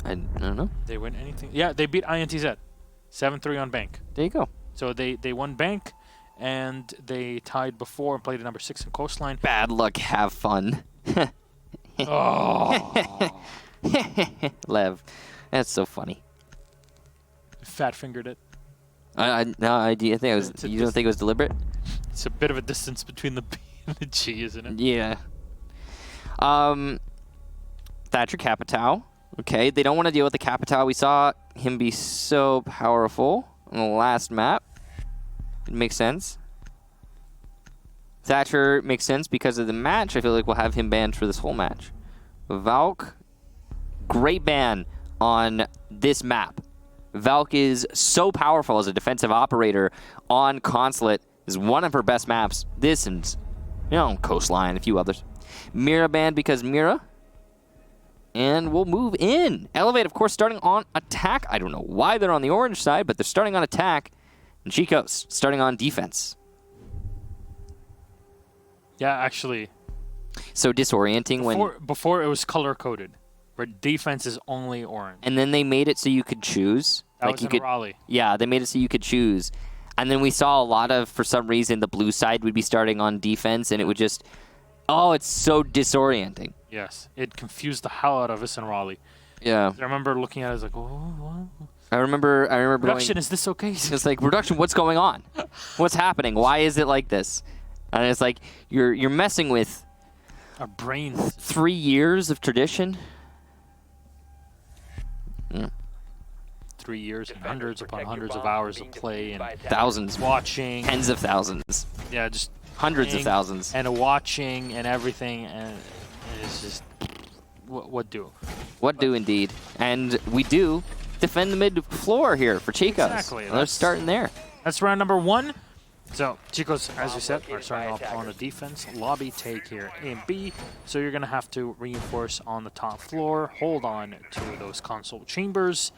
I don't know. They win anything? Yeah, they beat INTZ. 7-3 on Bank. There you go. So they won Bank, and they tied before and played at number 6 in Coastline. Bad luck, have fun. Oh. Lev, that's so funny. Fat fingered it. No, do you think it was? You don't think it was deliberate? It's a bit of a distance between the B and the G, isn't it? Yeah. Thatcher Capitao. Okay, they don't want to deal with the Capitao. We saw him be so powerful on the last map. It makes sense. Thatcher makes sense because of the match. I feel like we'll have him banned for this whole match. Valk, great ban on this map. Valk is so powerful as a defensive operator on Consulate. Is one of her best maps. This and, Coastline, a few others. Mira banned because Mira. And we'll move in. Elevate, of course, starting on attack. I don't know why they're on the orange side, but they're starting on attack. And CHICOS starting on defense. Yeah, actually. So disorienting before it was color-coded, where defense is only orange. And then they made it so you could choose. That was in Raleigh. Yeah, they made it so you could choose. And then we saw a lot of, for some reason, the blue side would be starting on defense, and it would just... Oh, it's so disorienting. Yes, it confused the hell out of us in Raleigh. Yeah. I remember looking at it, I was like, oh, what? I remember Production, going, is this okay? It's like, production, what's going on? What's happening? Why is it like this? And it's like, you're messing with... Our brains. 3 years of tradition. Yeah. 3 years and hundreds upon hundreds of hours of play and thousands. Watching. Tens of thousands. Yeah, just... Hundreds of thousands. And watching and everything, and it's just, what do? What do indeed. And we do defend the mid floor here for CHICOS. Exactly. They're starting there. That's round number 1. So CHICOS, as we said, are starting off on the defense. Lobby take here A and B. So you're going to have to reinforce on the top floor, hold on to those console chambers,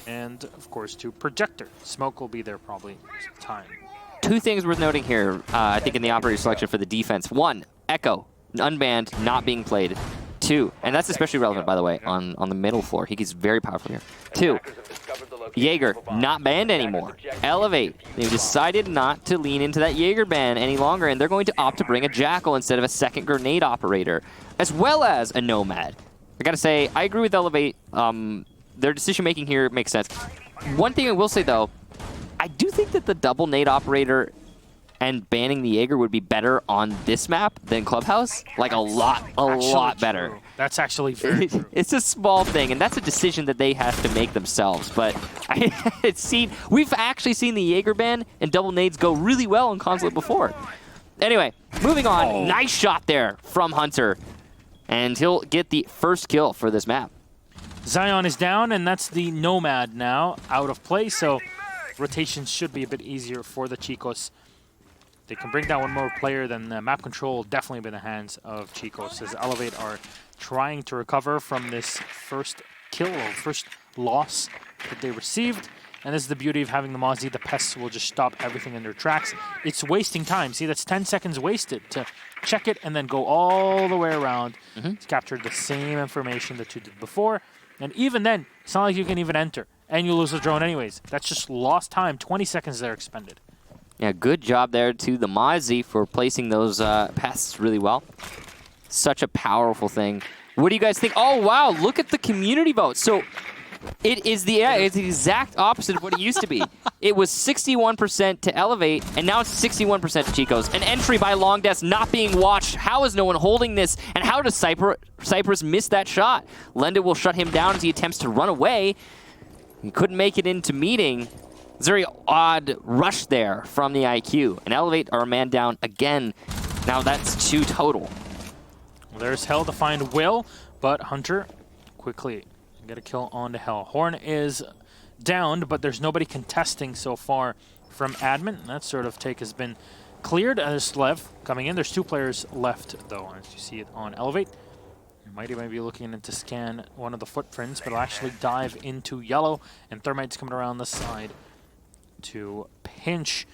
and of course to projector. Smoke will be there probably some time. 2 things worth noting here, I think, in the operator selection for the defense. 1, Echo, unbanned, not being played. 2, and that's especially relevant, by the way, on the middle floor. He gets very powerful here. 2, Jaeger, not banned anymore. Elevate, they've decided not to lean into that Jaeger ban any longer, and they're going to opt to bring a Jackal instead of a second grenade operator, as well as a Nomad. I gotta say, I agree with Elevate. Their decision-making here makes sense. One thing I will say, though, I do think that the double nade operator and banning the Jaeger would be better on this map than Clubhouse. Like a lot better. True. That's actually very true. It's a small thing, and that's a decision that they have to make themselves. But we've actually seen the Jaeger ban and double nades go really well in Consulate before. Anyway, moving on. Oh. Nice shot there from Hunter. And he'll get the first kill for this map. Zion is down, and that's the Nomad now out of play. So rotation should be a bit easier for the CHICOS. They can bring down one more player, then map control will definitely be in the hands of CHICOS, as Elevate are trying to recover from this first kill or first loss that they received. And this is the beauty of having the Mozzie. The pests will just stop everything in their tracks. It's wasting time. See, that's 10 seconds wasted to check it and then go all the way around to capture the same information that you did before. And even then, it's not like you can even enter. And you lose the drone anyways. That's just lost time. 20 seconds there expended. Yeah, good job there to the Mozzie for placing those pests really well. Such a powerful thing. What do you guys think? Oh, wow, look at the community vote. So it is it's the exact opposite of what it used to be. It was 61% to Elevate, and now it's 61% to CHICOS. An entry by Long Death not being watched. How is no one holding this? And how does Cypress miss that shot? Lenda will shut him down as he attempts to run away. He couldn't make it into meeting. It's a very odd rush there from the IQ. And Elevate are a man down again. Now that's 2 total. Well, there's Hell to find Will, but Hunter quickly get a kill on to Hell. Horn is downed, but there's nobody contesting so far from Admin. That sort of take has been cleared. There's Lev coming in. There's 2 players left, though, as you see it on Elevate. Mighty might be looking in to scan one of the footprints, but it'll actually dive into yellow, and Thermite's coming around the side to pinch.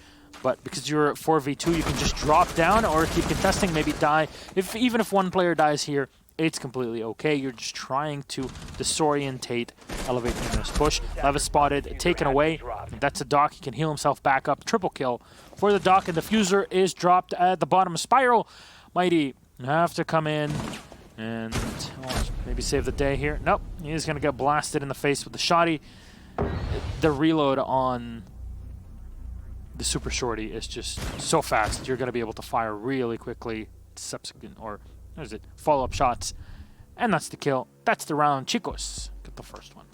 But because you're 4v2, you can just drop down or keep contesting, maybe die. Even if one player dies here, it's completely okay. You're just trying to disorientate Elevate in this push. Levis spotted, taken away. That's a Doc. He can heal himself back up. Triple kill for the Doc, and Diffuser is dropped at the bottom of Spiral. Mighty have to come in and maybe save the day here. Nope, he's going to get blasted in the face with the Shoddy. The reload on the Super Shorty is just so fast. You're going to be able to fire really quickly subsequent, or what is it, follow-up shots. And that's the kill. That's the round. CHICOS get the first one.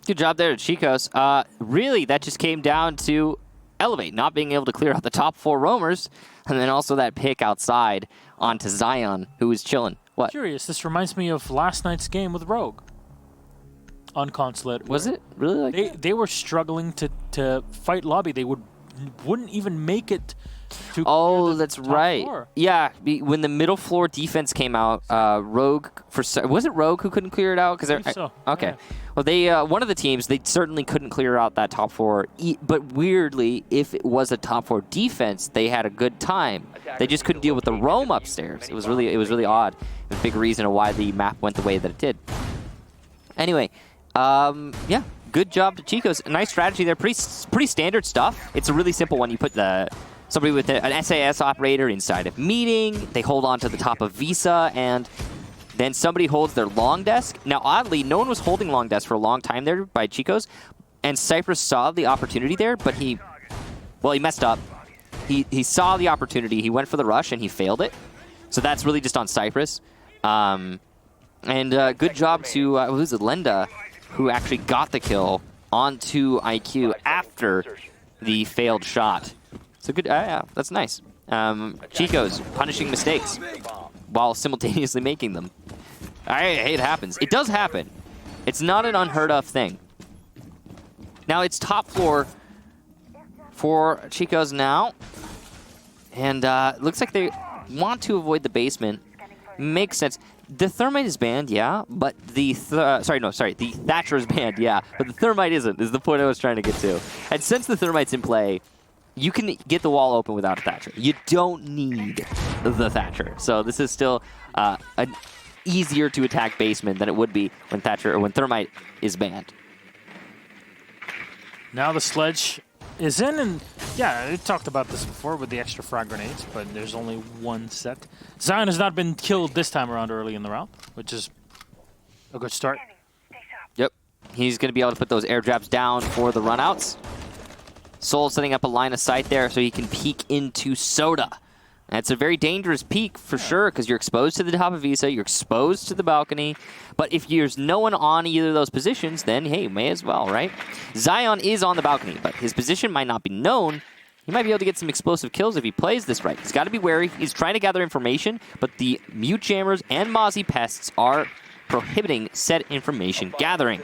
Good job there to CHICOS. Really, that just came down to Elevate not being able to clear out the top 4 roamers, and then also that pick outside onto Zion, who was chilling. What? Curious, this reminds me of last night's game with Rogue on Consulate. Was it really like that? They were struggling to fight lobby. They wouldn't even make it to Oh, that's right. floor. Yeah, when the middle floor defense came out, Rogue was it Rogue who couldn't clear it out? I believe so. Okay. Yeah. Well, they one of the teams, they certainly couldn't clear out that top 4. But weirdly, if it was a top 4 defense, they had a good time. They just couldn't deal with the roam upstairs. It was really odd. A big reason of why the map went the way that it did. Anyway, yeah. Good job to CHICOS. Nice strategy there. Pretty standard stuff. It's a really simple one. You put somebody with an SAS operator inside of meeting. They hold on to the top of Visa, and then somebody holds their long desk. Now, oddly, no one was holding long desk for a long time there by CHICOS, and Cypress saw the opportunity there, but he messed up. He saw the opportunity. He went for the rush, and he failed it. So that's really just on Cypress. And good job to who's it, Lenda, who actually got the kill onto IQ after the failed shot. So good, yeah, that's nice. CHICOS punishing mistakes while simultaneously making them. Hey, it happens. It does happen. It's not an unheard of thing. Now it's top floor for CHICOS now. And it looks like they want to avoid the basement. Makes sense. The Thermite is banned, yeah, but the Thatcher is banned, yeah, but the Thermite isn't, is the point I was trying to get to. And since the Thermite's in play, you can get the wall open without a Thatcher. You don't need the Thatcher. So this is still an easier to attack basement than it would be when Thermite is banned. Now the Sledge is in, and yeah, we talked about this before with the extra frag grenades, but there's only one set. Zion has not been killed this time around early in the round, which is a good start. Yep, he's going to be able to put those air jabs down for the runouts. Soul setting up a line of sight there so he can peek into Soda. That's a very dangerous peek for sure, because you're exposed to the top of Visa, you're exposed to the balcony. But if there's no one on either of those positions, then hey, may as well, right? Zion is on the balcony, but his position might not be known. He might be able to get some explosive kills if he plays this right. He's got to be wary. He's trying to gather information, but the Mute Jammers and Mozzie Pests are prohibiting said information gathering.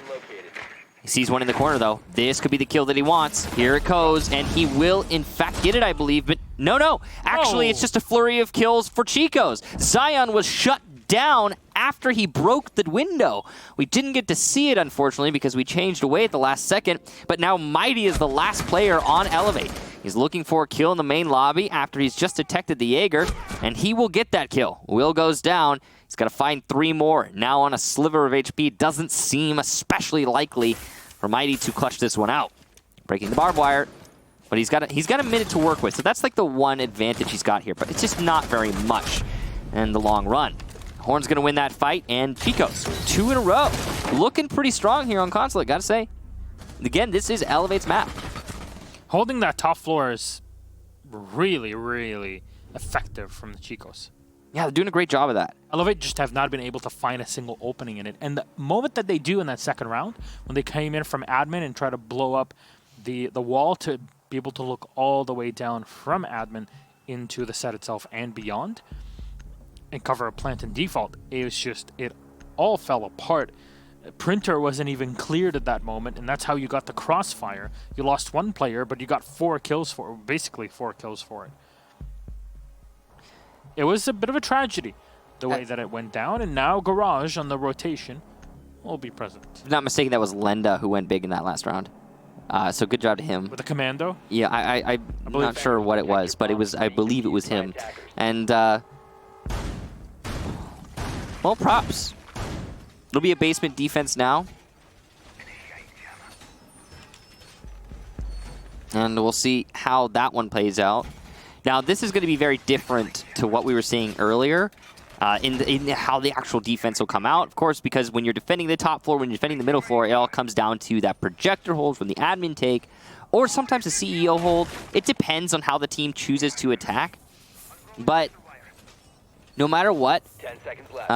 He sees one in the corner, though. This could be the kill that he wants. Here it goes, and he will, in fact, get it, I believe. But no. Actually, It's just a flurry of kills for CHICOS. Zion was shut down after he broke the window. We didn't get to see it, unfortunately, because we changed away at the last second. But now Mighty is the last player on Elevate. He's looking for a kill in the main lobby after he's just detected the Jaeger, and he will get that kill. Will goes down. He's got to find 3 more. Now on a sliver of HP. Doesn't seem especially likely for Mighty to clutch this one out. Breaking the barbed wire. But he's got a minute to work with. So that's like the one advantage he's got here. But it's just not very much in the long run. Horn's going to win that fight. And CHICOS, 2 in a row. Looking pretty strong here on Consulate, got to say. Again, this is Elevate's map. Holding that top floor is really, really effective from the CHICOS. Yeah, they're doing a great job of that. Elevate just have not been able to find a single opening in it. And the moment that they do in that second round, when they came in from admin and try to blow up the wall to be able to look all the way down from admin into the set itself and beyond, and cover a plant and default, it all fell apart. Printer wasn't even cleared at that moment, and that's how you got the crossfire. You lost 1 player, but you got 4 kills for it, basically 4 kills for it. It was a bit of a tragedy, the way that it went down, and now Garage on the rotation will be present. If I'm not mistaken, that was Lenda who went big in that last round. So good job to him. With the commando? Yeah, I'm not sure what it was, but I believe it was him. And, well, Well, props. It'll be a basement defense now. And we'll see how that one plays out. Now, this is going to be very different to what we were seeing earlier in how the actual defense will come out. Of course, because when you're defending the top floor, when you're defending the middle floor, it all comes down to that projector hold from the admin take, or sometimes a CEO hold. It depends on how the team chooses to attack. But no matter what, 10 seconds left.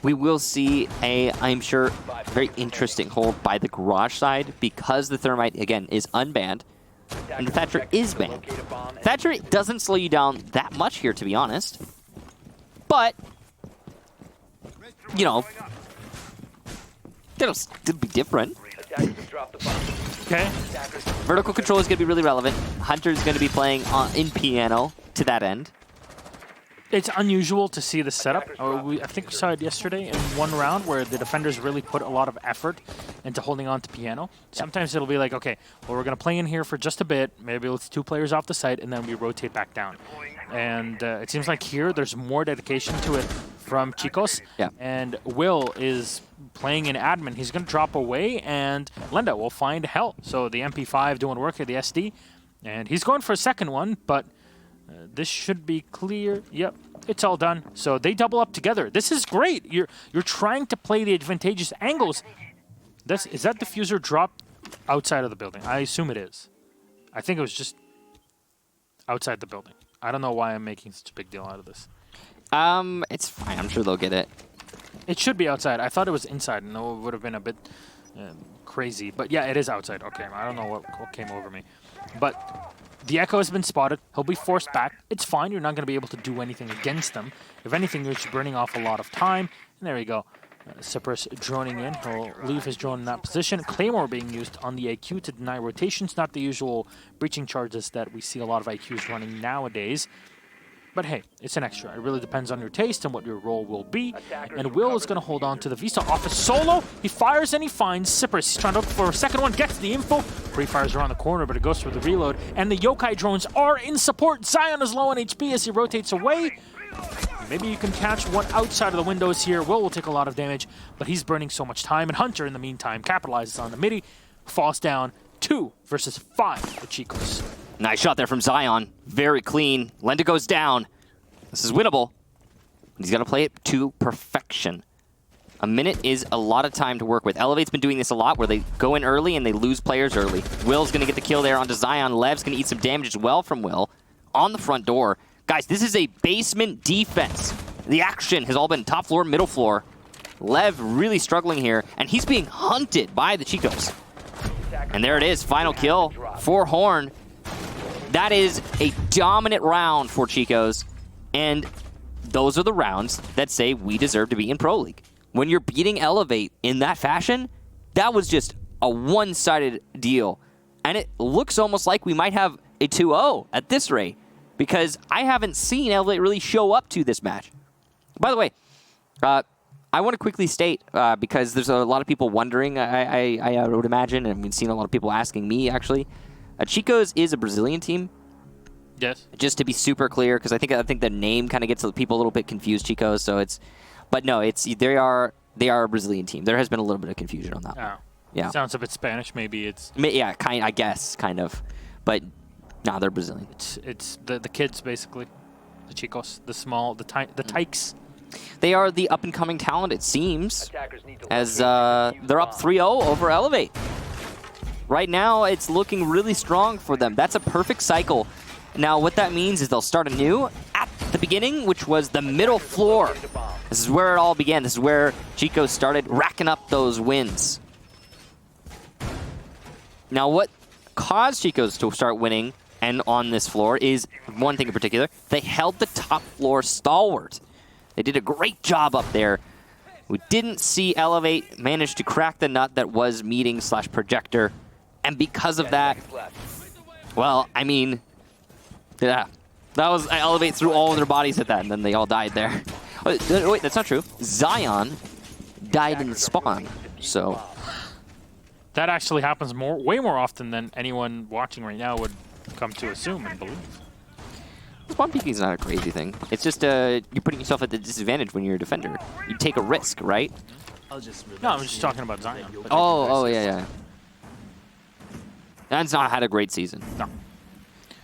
we will see a, I'm sure, very interesting hold by the garage side because the Thermite, again, is unbanned and the Thatcher is banned. Thatcher doesn't slow you down that much here, to be honest. But, you know, it'll still be different. Okay. Vertical control is going to be really relevant. Hunter is going to be playing in piano to that end. It's unusual to see the setup. I think we saw it yesterday in one round where the defenders really put a lot of effort into holding on to piano. Sometimes it'll be like, okay, well, we're going to play in here for just a bit. Maybe it's 2 players off the site, and then we rotate back down. And it seems like here there's more dedication to it from CHICOS. Yeah. And Will is playing in admin. He's going to drop away, and Lenda will find hell. So the MP5 doing work at the SD. And he's going for a second one, but this should be clear. Yep, it's all done. So they double up together. This is great. You're trying to play the advantageous angles. Is that diffuser dropped outside of the building? I assume it is. I think it was just outside the building. I don't know why I'm making such a big deal out of this. It's fine. I'm sure they'll get it. It should be outside. I thought it was inside. No, it would have been a bit crazy. But yeah, it is outside. Okay, I don't know what came over me. But the Echo has been spotted. He'll be forced back. It's fine. You're not going to be able to do anything against them. If anything, you're just burning off a lot of time. And there you go. Cypress droning in. He'll leave his drone in that position. Claymore being used on the IQ to deny rotations. Not the usual breaching charges that we see a lot of IQs running nowadays. But hey, it's an extra. It really depends on your taste and what your role will be. And Will is going to hold on to the Vista off his solo. He fires and he finds Cypress. He's trying to look for a second one, gets the info. Pre-fires around the corner, but it goes for the reload. And the Yokai drones are in support. Zion is low on HP as he rotates away. Maybe you can catch one outside of the windows here. Will take a lot of damage, but he's burning so much time. And Hunter, in the meantime, capitalizes on the midi. Falls down 2 versus 5 with CHICOS. Nice shot there from Zion. Very clean. Lenda goes down. This is winnable. He's going to play it to perfection. A minute is a lot of time to work with. Elevate's been doing this a lot where they go in early and they lose players early. Will's going to get the kill there onto Zion. Lev's going to eat some damage as well from Will on the front door. Guys, this is a basement defense. The action has all been top floor, middle floor. Lev really struggling here, and he's being hunted by the CHICOS. And there it is, final kill for Horn. That is a dominant round for CHICOS, and those are the rounds that say we deserve to be in Pro League. When you're beating Elevate in that fashion, that was just a one-sided deal. And it looks almost like we might have a 2-0 at this rate, because I haven't seen Elevate really show up to this match. By the way, I want to quickly state, because there's a lot of people wondering, I would imagine, and I've seen a lot of people asking me, actually. CHICOS is a Brazilian team. Yes. Just to be super clear, because I think the name kind of gets people a little bit confused, CHICOS. So but no, they are a Brazilian team. There has been a little bit of confusion on that. Oh. Yeah. Sounds a bit Spanish. Maybe it's. Yeah, I guess, kind of, but no, they're Brazilian. It's the kids basically, the CHICOS, the Tykes. They are the up and coming talent, it seems, as they're up 3-0 over Elevate. Right now, it's looking really strong for them. That's a perfect cycle. Now, what that means is they'll start anew at the beginning, which was the middle floor. This is where it all began. This is where CHICOS started racking up those wins. Now, what caused CHICOS to start winning and on this floor is one thing in particular. They held the top floor stalwart. They did a great job up there. We didn't see Elevate manage to crack the nut that was meeting/projector. And because of that, well, I mean, yeah, that was Elevate threw all of their bodies at that, and then they all died there. Wait, that's not true. Zion died in the spawn, so that actually happens way more often than anyone watching right now would come to assume and believe. Spawn peeking is not a crazy thing. It's just you're putting yourself at the disadvantage when you're a defender. You take a risk, right? No, I'm just talking about Zion. Oh, yeah. Dan's not had a great season. No.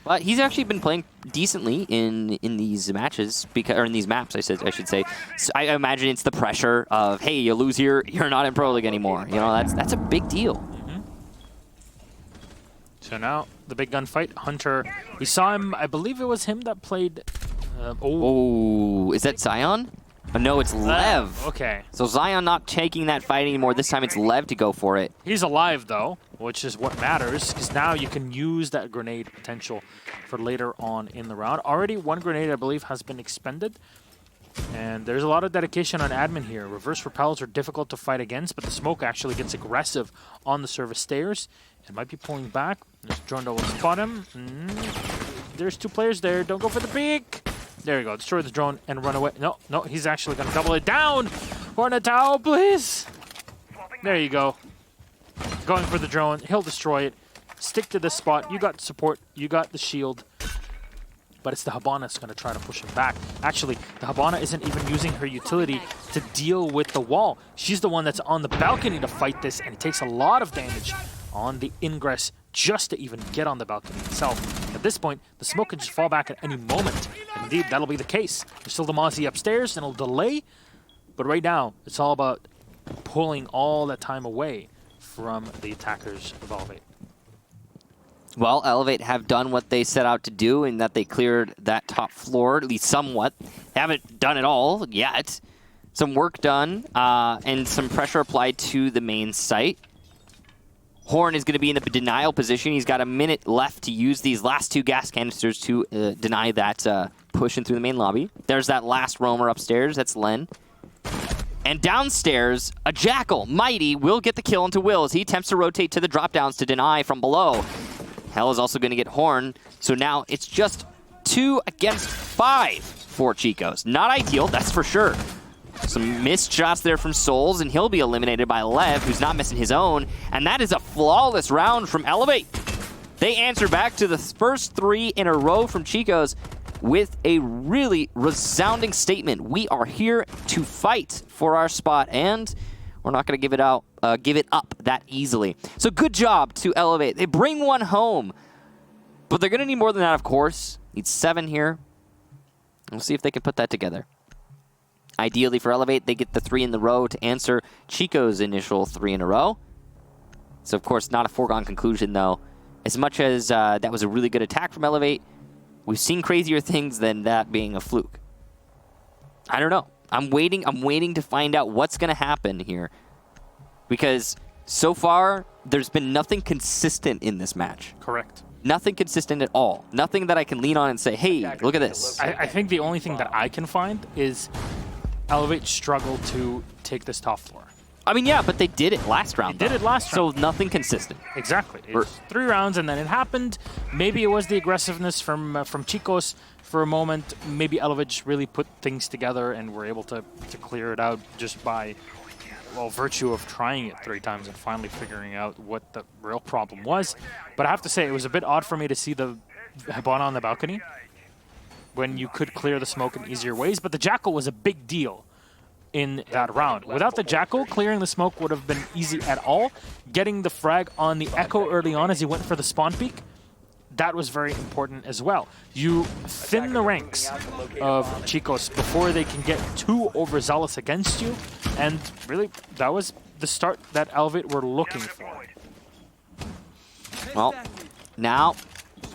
But he's actually been playing decently in these matches, or in these maps, I should say. So I imagine it's the pressure of, hey, you lose here, you're not in Pro League anymore. You know, that's a big deal. So now the big gun fight. Hunter, we saw him. I believe it was him that played. Oh, is that Zion? Oh, no, it's Lev. Okay. So Zion not taking that fight anymore. This time it's Lev to go for it. He's alive, though, which is what matters, because now you can use that grenade potential for later on in the round. Already one grenade, I believe, has been expended. And there's a lot of dedication on admin here. Reverse repels are difficult to fight against, but the smoke actually gets aggressive on the service stairs. It might be pulling back. This drone will spot him. There's two players there. Don't go for the peek. There you go. Destroy the drone and run away. No, he's actually going to double it down. Hornetau, please. There you go. Going for the drone. He'll destroy it. Stick to this spot. You got support. You got the shield. But it's the Hibana that's going to try to push him back. Actually, the Hibana isn't even using her utility to deal with the wall. She's the one that's on the balcony to fight this, and it takes a lot of damage on the ingress just to even get on the balcony itself. At this point, the smoke can just fall back at any moment. And indeed, that'll be the case. There's still the Mozzie upstairs, and it'll delay. But right now, it's all about pulling all that time away from the attackers of Elevate. Well, Elevate have done what they set out to do in that they cleared that top floor, at least somewhat. They haven't done it all yet. Some work done and some pressure applied to the main site. Horn is going to be in the denial position. He's got a minute left to use these last two gas canisters to deny that push in through the main lobby. There's that last roamer upstairs. That's Len. And downstairs, a Jackal, Mighty, will get the kill onto Will as he attempts to rotate to the drop-downs to deny from below. Hell is also going to get Horn. So now it's just 2 against 5 for CHICOS. Not ideal, that's for sure. Some missed shots there from Souls, and he'll be eliminated by Lev, who's not missing his own. And that is a flawless round from Elevate. They answer back to the first 3 in a row from CHICOS with a really resounding statement. We are here to fight for our spot, and we're not going to give it up that easily. So good job to Elevate. They bring one home, but they're going to need more than that, of course. Need 7 here. We'll see if they can put that together. Ideally for Elevate, they get the 3 in the row to answer CHICO's initial 3 in a row. So, of course, not a foregone conclusion, though. As much as that was a really good attack from Elevate, we've seen crazier things than that being a fluke. I don't know. I'm waiting to find out what's going to happen here. Because so far, there's been nothing consistent in this match. Correct. Nothing consistent at all. Nothing that I can lean on and say, hey, look at this. I think the only thing that I can find is Elevate struggled to take this top floor. I mean, yeah, but they did it last round. They did it last round. So nothing consistent. Exactly. It was 3 rounds, and then it happened. Maybe it was the aggressiveness from CHICOS for a moment. Maybe Elevate just really put things together and were able to clear it out just by, well, virtue of trying it 3 times and finally figuring out what the real problem was. But I have to say, it was a bit odd for me to see the Hibana on the balcony when you could clear the smoke in easier ways. But the Jackal was a big deal in that round. Without the Jackal, clearing the smoke would have been easy at all. Getting the frag on the Echo early on as he went for the spawn peak, that was very important as well. You thin the ranks of CHICOS before they can get too overzealous against you, and really, that was the start that Elevate were looking for. Well, now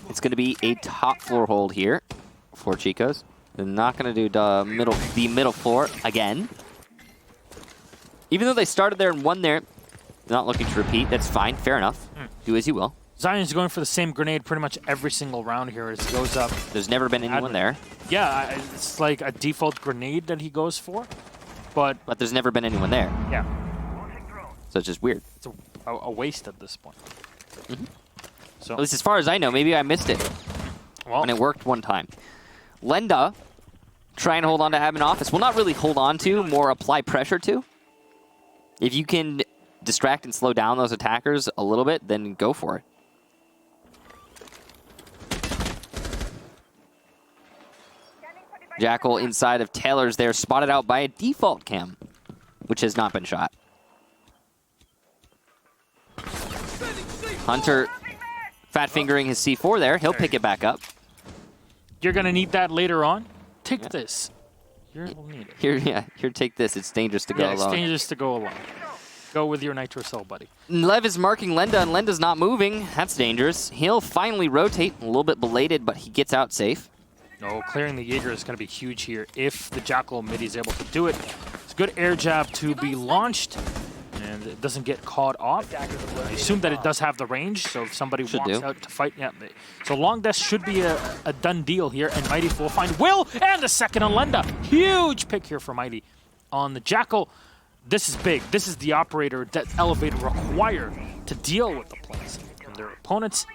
it's going to be a top floor hold here for CHICOS. They're not going to do the middle floor again. Even though they started there and won there, they're not looking to repeat. That's fine. Fair enough. Do as you will. Zion's going for the same grenade pretty much every single round here as he goes up. There's never been anyone there. Yeah, it's like a default grenade that he goes for. But there's never been anyone there. Yeah. So it's just weird. It's a waste at this point. So, at least as far as I know, maybe I missed it. Well, when it worked one time. Lenda trying to hold on to admin office. Well, not really hold on to, more apply pressure to. If you can distract and slow down those attackers a little bit, then go for it. Jackal inside of Taylor's there, spotted out by a default cam, which has not been shot. Hunter fat fingering his C4 there. He'll pick it back up. You're going to need that later on. Take this. You'll need it. Here, take this. It's dangerous to go alone. It's dangerous to go alone. Go with your nitro cell, buddy. Lev is marking Lenda, and Lenda's not moving. That's dangerous. He'll finally rotate. A little bit belated, but he gets out safe. No, clearing the Jaeger is going to be huge here if the Jackal mid is able to do it. It's a good air jab to be launched, and it doesn't get caught off. I assume that it does have the range, so if somebody walks out to fight, yeah. So long death should be a done deal here, and Mighty will find Will, and the second on Lenda. Huge pick here for Mighty on the Jackal. This is big. This is the operator that Elevate require to deal with the plays from their opponents.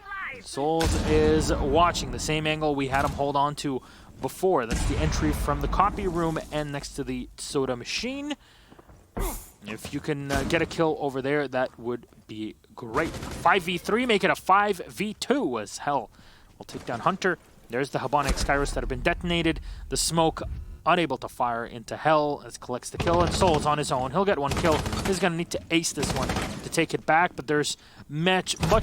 Souls is watching the same angle we had him hold on to before. That's the entry from the copy room and next to the soda machine. If you can get a kill over there, that would be great. 5v3, make it a 5v2 as hell. We'll take down Hunter. There's the Habonic Skyros that have been detonated. The smoke unable to fire into Hell as collects the kill, and Soul's on his own. He'll get one kill. He's going to need to ace this one to take it back, but there's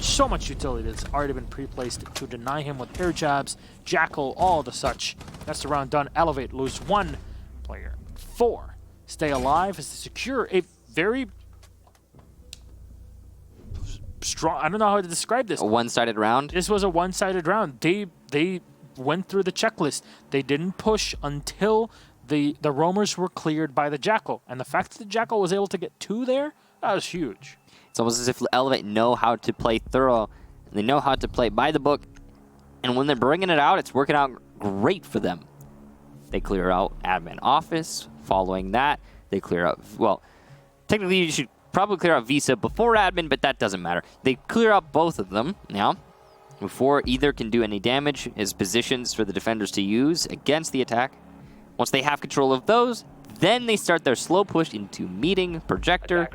so much utility that's already been pre-placed to deny him with air jabs, Jackal, all the such. That's the round done. Elevate, lose 1 player. 4 stay alive as they secure a very strong, I don't know how to describe this. A one-sided round? This was a one-sided round. They went through the checklist. They didn't push until the roamers were cleared by the Jackal. And the fact that the Jackal was able to get 2 there, that was huge. It's almost as if Elevate know how to play thorough. And they know how to play by the book. And when they're bringing it out, it's working out great for them. They clear out admin office. Following that, they clear out, well, technically you should probably clear out Visa before admin, but that doesn't matter. They clear out both of them now. Before either can do any damage, is positions for the defenders to use against the attack. Once they have control of those, then they start their slow push into meeting projector.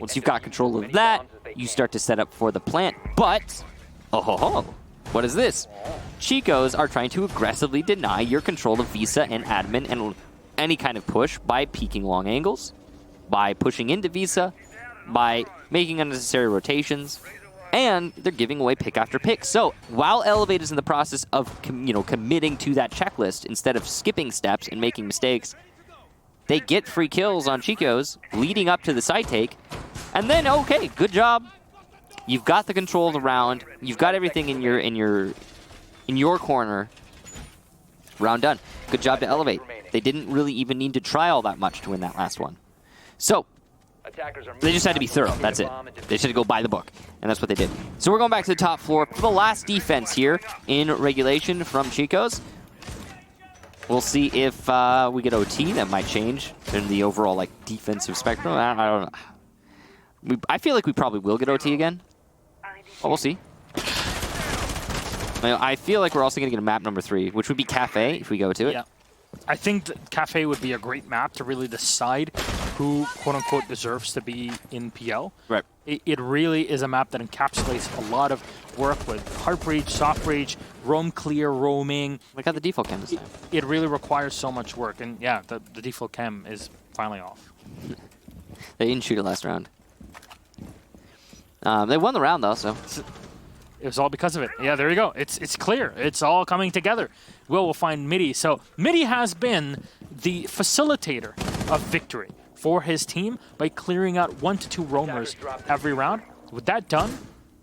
Once you've got control of that, you start to set up for the plant. But, what is this? CHICOS are trying to aggressively deny your control of Visa and admin and any kind of push by peeking long angles, by pushing into Visa, by making unnecessary rotations, and they're giving away pick after pick. So while Elevate is in the process of committing to that checklist instead of skipping steps and making mistakes, they get free kills on CHICOS leading up to the side take. And then, okay, good job. You've got the control of the round. You've got everything in your corner. Round done. Good job to Elevate. They didn't really even need to try all that much to win that last one. So they just had to be thorough. That's it. They just had to go by the book, and that's what they did. So we're going back to the top floor for the last defense here in regulation from CHICOS. We'll see if we get OT. That might change in the overall defensive spectrum. I don't know. I feel like we probably will get OT again. But we'll see. I feel like we're also going to get a map number 3, which would be Cafe if we go to it. Yeah. I think Cafe would be a great map to really decide who, quote-unquote, deserves to be in PL. Right. It really is a map that encapsulates a lot of work with hard breach, soft breach, roam clear, roaming. Look at the default cam this time. It really requires so much work. And yeah, the default cam is finally off. They didn't shoot it last round. They won the round, though, so... It was all because of it. Yeah, there you go. It's clear. It's all coming together. Will find Midi. So Midi has been the facilitator of victory for his team by clearing out 1 to 2 roamers every round. With that done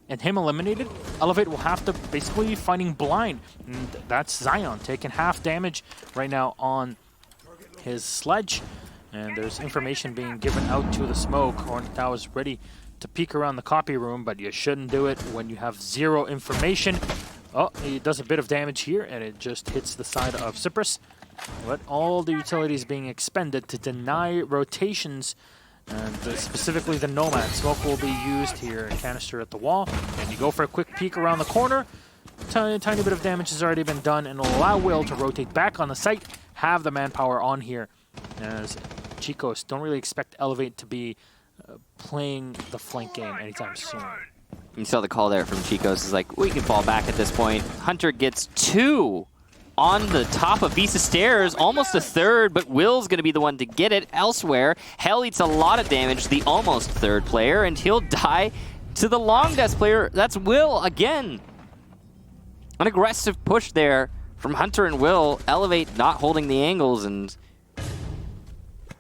and him eliminated, Elevate will have to basically be fighting blind. And that's Zion taking half damage right now on his sledge. And there's information being given out to the smoke. Hornet now is ready to peek around the copy room, but you shouldn't do it when you have 0 information. Oh, he does a bit of damage here, and it just hits the side of Cypress. But all the utilities being expended to deny rotations, and specifically the Nomad. Smoke will be used here, a canister at the wall, and you go for a quick peek around the corner. Tiny bit of damage has already been done, and will allow Will to rotate back on the site, have the manpower on here, as CHICOS don't really expect Elevate to be playing the flank game anytime soon. You saw the call there from CHICOS. It's like, we can fall back at this point. Hunter gets 2 on the top of Visa Stairs, almost a third, but Will's going to be the one to get it elsewhere. Hell eats a lot of damage, the almost third player, and he'll die to the long desk player. That's Will again. An aggressive push there from Hunter and Will. Elevate not holding the angles, and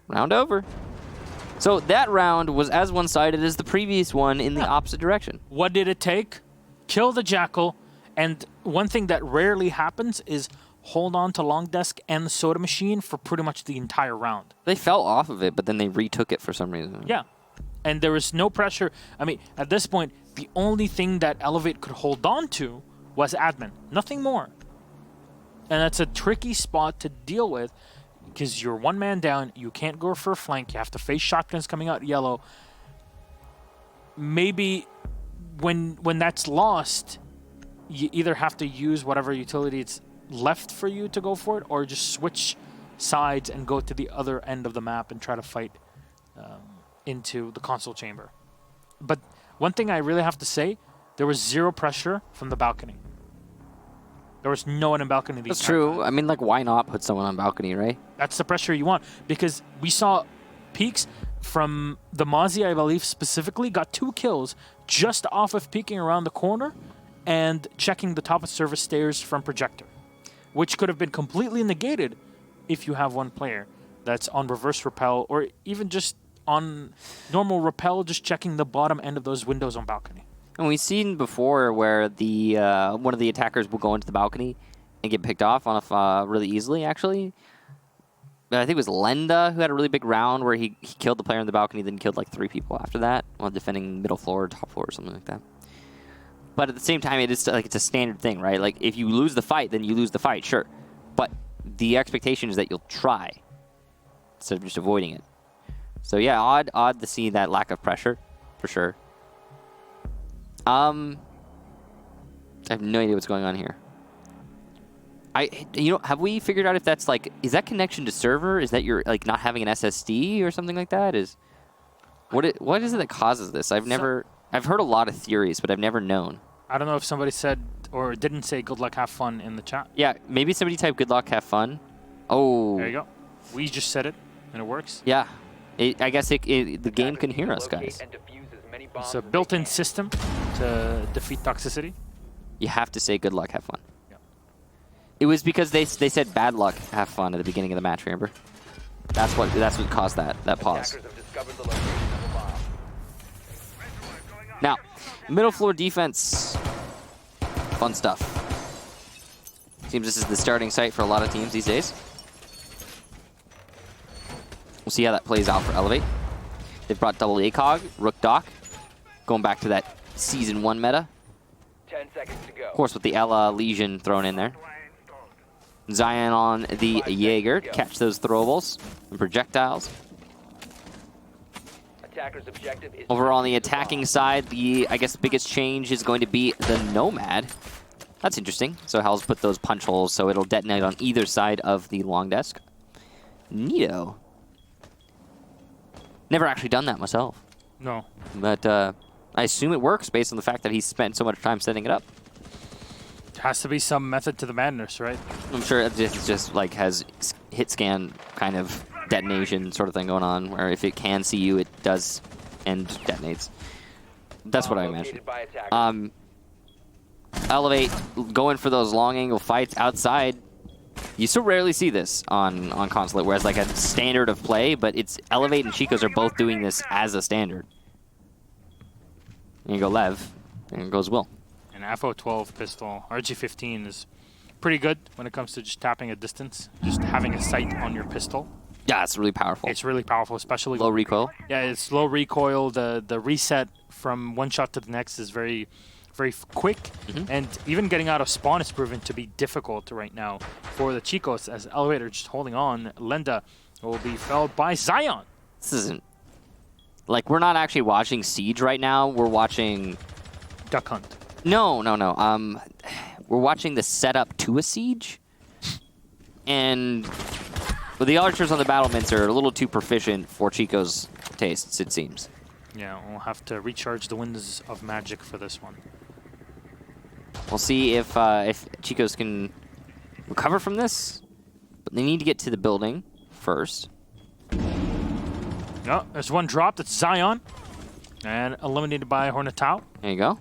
round over. So that round was as one-sided as the previous one in the opposite direction. What did it take? Kill the Jackal, and one thing that rarely happens is hold on to long desk and the soda machine for pretty much the entire round. They fell off of it, but then they retook it for some reason. Yeah, and there was no pressure. I mean, at this point, the only thing that Elevate could hold on to was admin, nothing more. And that's a tricky spot to deal with because you're one man down, you can't go for a flank, you have to face shotguns coming out yellow. Maybe when that's lost, you either have to use whatever utility it's left for you to go for it, or just switch sides and go to the other end of the map and try to fight into the console chamber. But one thing I really have to say, there was zero pressure from the balcony. There was no one in balcony. That's true. I mean, like, why not put someone on balcony, right? That's the pressure you want, because we saw peaks from the Mozzie, I believe, specifically, got 2 kills just off of peeking around the corner and checking the top of service stairs from projector, which could have been completely negated if you have one player that's on reverse rappel or even just on normal rappel, just checking the bottom end of those windows on balcony. And we've seen before where the one of the attackers will go into the balcony and get picked off on really easily, actually. I think it was Lenda who had a really big round where he killed the player on the balcony, then killed like 3 people after that while defending middle floor or top floor or something like that. But at the same time, it is like it's a standard thing, right? Like, if you lose the fight, then you lose the fight, sure. But the expectation is that you'll try instead of just avoiding it. So yeah, odd to see that lack of pressure, for sure. I have no idea what's going on here. Have we figured out if that's like, is that connection to server? Is that you're like not having an SSD or something like that? What is it that causes this? I've heard a lot of theories, but I've never known. I don't know if somebody said or didn't say good luck, have fun in the chat. Yeah, maybe somebody typed good luck, have fun. Oh. There you go. We just said it, and it works. Yeah. I guess the game can hear us, guys. It's a built-in system to defeat toxicity. You have to say good luck, have fun. Yeah. It was because they said bad luck, have fun at the beginning of the match, remember? That's what caused that pause. Now, middle floor defense. Fun stuff. Seems this is the starting site for a lot of teams these days. We'll see how that plays out for Elevate. They've brought double ACOG, Rook Doc, going back to that Season 1 meta. 10 seconds to go. Of course, with the Ella Legion thrown in there. Zion on the Jaeger to catch those throwables and projectiles. Attacker's objective is Over on the attacking side, I guess the biggest change is going to be the Nomad. That's interesting. So Hell's put those punch holes so it'll detonate on either side of the long desk. Neato. Never actually done that myself. No. But I assume it works based on the fact that he's spent so much time setting it up. There has to be some method to the madness, right? I'm sure it just like has hit scan kind of detonation sort of thing going on, where if it can see you, it does and detonates. That's what I imagine. Elevate, going for those long angle fights outside. You so rarely see this on Consulate, whereas like a standard of play, but it's Elevate and CHICOS are both doing this as a standard. And you go Lev, and goes Will. An FO12 pistol, RG15 is pretty good when it comes to just tapping a distance, just having a sight on your pistol. Yeah, it's really powerful. It's really powerful, especially low recoil. Yeah, it's low recoil. The reset from one shot to the next is very quick, and even getting out of spawn is proven to be difficult right now for the CHICOS, as Elevator just holding on. Lenda will be felled by Zion. This isn't... Like, we're not actually watching Siege right now. We're watching... Duck Hunt. No. We're watching the setup to a Siege. And the archers on the battlements are a little too proficient for CHICOS' tastes, it seems. Yeah, we'll have to recharge the winds of magic for this one. We'll see if CHICOS can recover from this, but they need to get to the building first. No, there's one drop. That's Zion. And eliminated by Hornetau. There you go.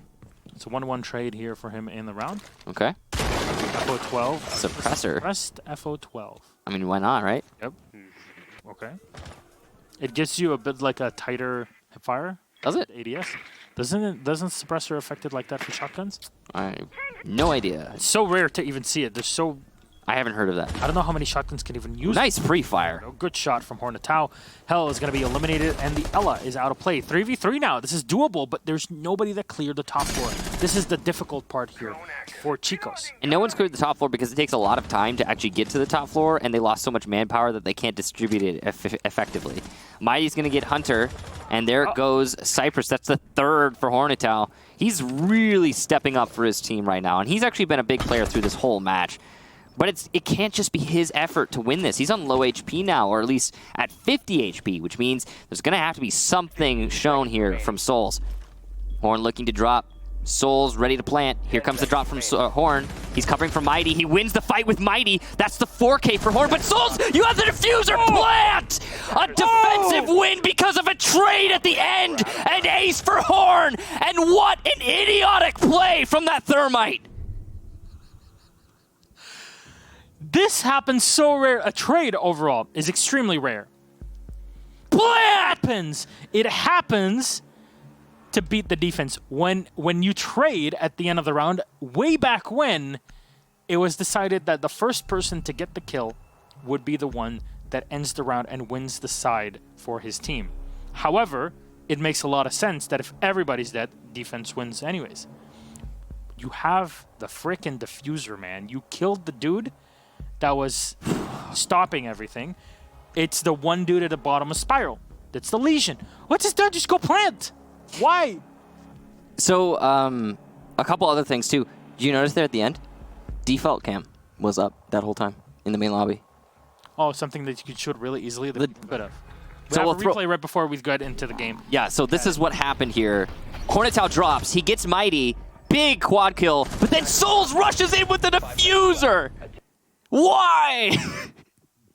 It's a 1-1 trade here for him in the round. Okay. FO12. Suppressor. Suppressed FO12. I mean, why not, right? Yep. Okay. It gives you a bit like a tighter hipfire. Does it? ADS. Doesn't suppressor affect it like that for shotguns? I have no idea. It's so rare to even see it. There's so... I haven't heard of that. I don't know how many shotguns can even use Nice pre-fire. it. Good shot from Hornetau. Hell is going to be eliminated, and the Ella is out of play. 3v3 now. This is doable, but there's nobody that cleared the top floor. This is the difficult part here for Chicos. And no one's cleared the top floor because it takes a lot of time to actually get to the top floor, and they lost so much manpower that they can't distribute it effectively. Mighty's going to get Hunter, and there goes Cypress. That's the third for Hornetau. He's really stepping up for his team right now, and he's actually been a big player through this whole match. But it can't just be his effort to win this. He's on low HP now, or at least at 50 HP, which means there's going to have to be something shown here from Souls. Horn looking to drop. Souls ready to plant. Here comes the drop from Horn. He's covering for Mighty. He wins the fight with Mighty. That's the 4K for Horn. But Souls, you have the diffuser plant! A defensive win because of a trade at the end. And ace for Horn. And what an idiotic play from that Thermite. This happens so rare. A trade overall is extremely rare. It happens to beat the defense. When you trade at the end of the round, way back when, it was decided that the first person to get the kill would be the one that ends the round and wins the side for his team. However, it makes a lot of sense that if everybody's dead, defense wins anyways. You have the frickin' diffuser, man. You killed the dude that was stopping everything. It's the one dude at the bottom of Spiral. That's the Legion. What's this done? Just go plant. Why? So, a couple other things too. Did you notice there at the end? Default cam was up that whole time in the main lobby. Oh, something that you could shoot really easily. We So have we'll a replay right before we got into the game. Yeah, so this is what happened here. Hornetau drops. He gets Mighty. Big quad kill. But then Souls rushes in with the diffuser. Why?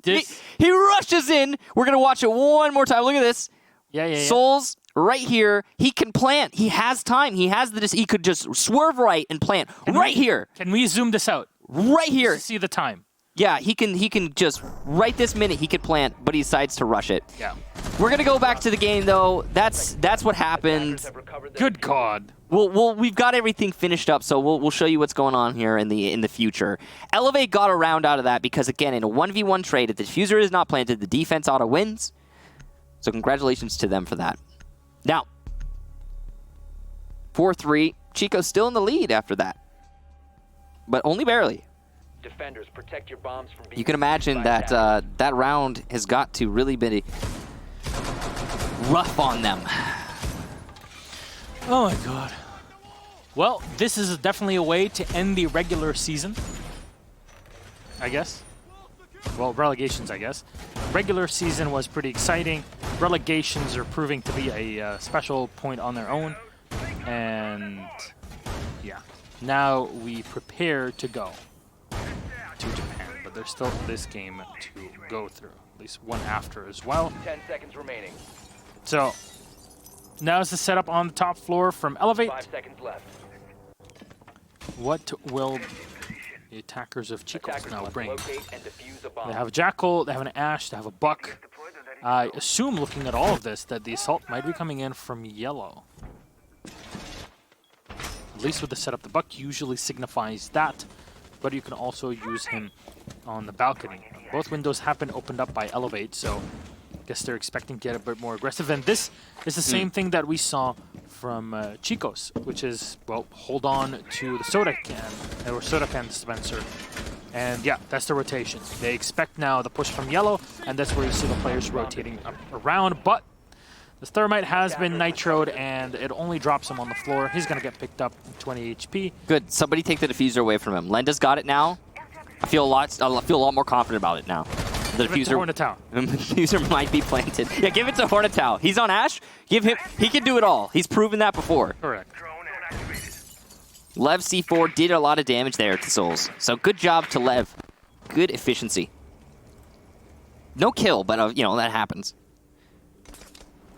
He rushes in. We're going to watch it one more time. Look at this. Yeah. Souls right here. He can plant. He has time. He could just swerve right and plant here. Can we zoom this out? Right here. To see the time. Yeah, he can just right this minute he could plant, but he decides to rush it. Yeah. We're going to go back to the game though. That's what happened. Good God. We've got everything finished up, so we'll show you what's going on here in the future. Elevate got a round out of that because, again, in a 1v1 trade, if the diffuser is not planted, the defense auto wins. So congratulations to them for that. Now, 4-3, Chico's still in the lead after that, but only barely. Defenders, protect your bombs from being You can imagine that that round has got to really be rough on them. Oh my God. Well, this is definitely a way to end the regular season, I guess. Well, relegations, I guess. Regular season was pretty exciting. Relegations are proving to be a special point on their own. And yeah, now we prepare to go to Japan. But there's still this game to go through, at least one after as well. 10 seconds remaining. So now is the setup on the top floor from Elevate. 5 seconds left. What will the attackers of Chicos Attackers now must bring? locate and defuse a bomb. They have a Jackal, they have an Ash, they have a Buck. I assume, looking at all of this, that the Assault might be coming in from yellow. At least with the setup, the Buck usually signifies that, but you can also use him on the balcony. Both windows have been opened up by Elevate, so I guess they're expecting to get a bit more aggressive. And this is the same thing that we saw from Chicos, which is, well, hold on to the soda can, or soda can dispenser. And yeah, that's the rotation. They expect now the push from yellow, and that's where you see the players rotating up around. But the Thermite has been nitroed, and it only drops him on the floor. He's going to get picked up 20 HP. Good. Somebody take the diffuser away from him. Lenda's got it now. I feel a lot more confident about it now. The diffuser might be planted. Yeah, give it to Hornetau. He's on Ash. Give him. He can do it all. He's proven that before. Correct. Lev C4 did a lot of damage there to Souls. So good job to Lev. good efficiency. No kill, but, you know, that happens.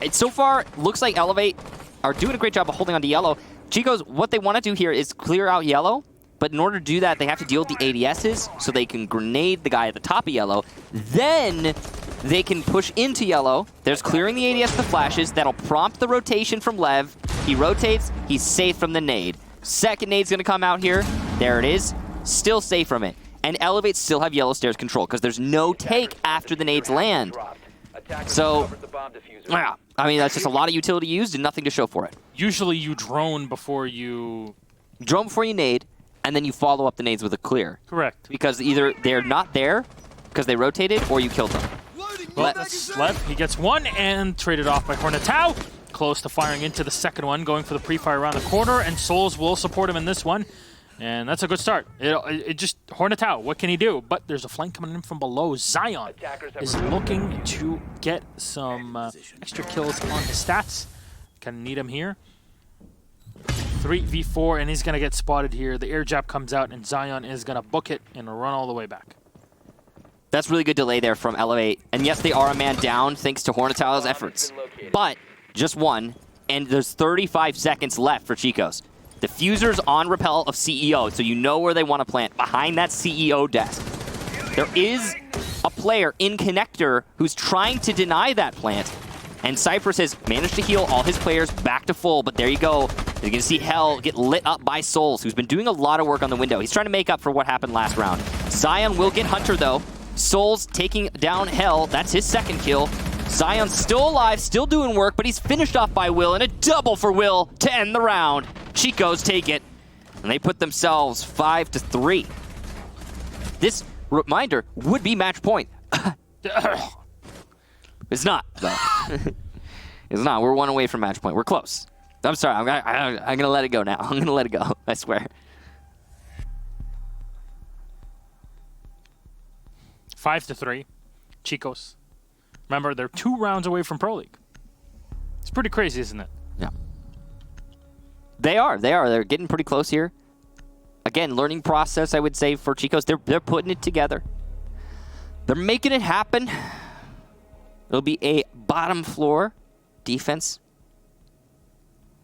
It so far looks like Elevate are doing a great job of holding on to yellow. Chicos, what they want to do here is clear out yellow, but in order to do that, they have to deal with the ADSs so they can grenade the guy at the top of yellow. Then they can push into yellow. There's clearing the ADS with the flashes. That'll prompt the rotation from Lev. He rotates. He's safe from the nade. Second nade's going to come out here. There it is. Still safe from it. And Elevate still have yellow stairs control because there's no take after the nades land. So, yeah, I mean, that's just a lot of utility used and nothing to show for it. Usually you drone before you... Drone before you nade, and then you follow up the nades with a clear. Correct. Because either they're not there because they rotated, or you killed them. Well, that's Lev. He gets one and traded off by Hornetau. Close to firing into the second one, going for the pre-fire around the corner, and Souls will support him in this one. And that's a good start. It just, Hornetau, what can he do? But there's a flank coming in from below. Zion is looking to get some extra kills on his stats. Can need him here. 3v4, and he's going to get spotted here. The air jab comes out, and Zion is going to book it and run all the way back. That's really good delay there from Elevate. And yes, they are a man down thanks to Hornetau's efforts. But just one, and there's 35 seconds left for Chicos. Diffuser's on rappel of CEO, so you know where they want to plant, behind that CEO desk. There is a player in connector who's trying to deny that plant, and Cypress has managed to heal all his players back to full, but there you go. You're going to see Hell get lit up by Souls, who's been doing a lot of work on the window. He's trying to make up for what happened last round. Zion will get Hunter, though. Souls taking down Hell. That's his second kill. Zion's still alive, still doing work, but he's finished off by Will, and a double for Will to end the round. Chicos take it, and they put themselves 5-3. This reminder would be match point. It's not, though. It's not. We're one away from match point. We're close. I'm sorry. I'm going to let it go now. I'm going to let it go. I swear. 5-3. Chicos. Remember, they're 2 rounds away from Pro League. It's pretty crazy, isn't it? Yeah. They are. They're getting pretty close here. Again, learning process, I would say, for Chicos. They're putting it together. They're making it happen. It'll be a bottom floor defense.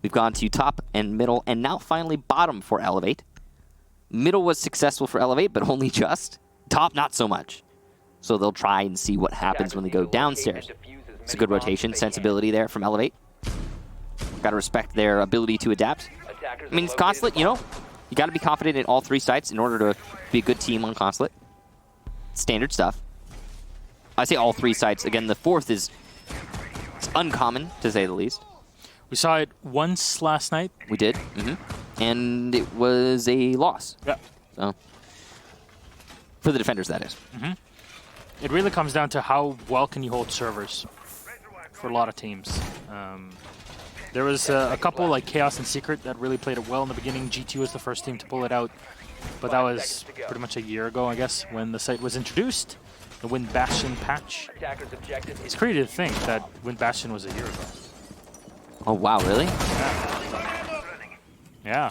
We've gone to top and middle, and now finally bottom for Elevate. Middle was successful for Elevate, but only just. Top, not so much. So they'll try and see what happens when they go downstairs. It's a good rotation, sensibility there from Elevate. Got to respect their ability to adapt. I mean, it's Consulate, you know. You got to be confident in all 3 sites in order to be a good team on Consulate. Standard stuff. I say all 3 sites. Again, the 4th is uncommon, to say the least. We saw it once last night. We did. And it was a loss. Yeah. So, for the defenders, that is. It really comes down to how well can you hold servers for a lot of teams. There was a couple like Chaos and Secret that really played it well in the beginning. GT was the first team to pull it out, but that was pretty much a year ago, I guess, when the site was introduced. The Wind Bastion patch. It's crazy to think that Wind Bastion was a year ago. Oh, wow, really? Yeah.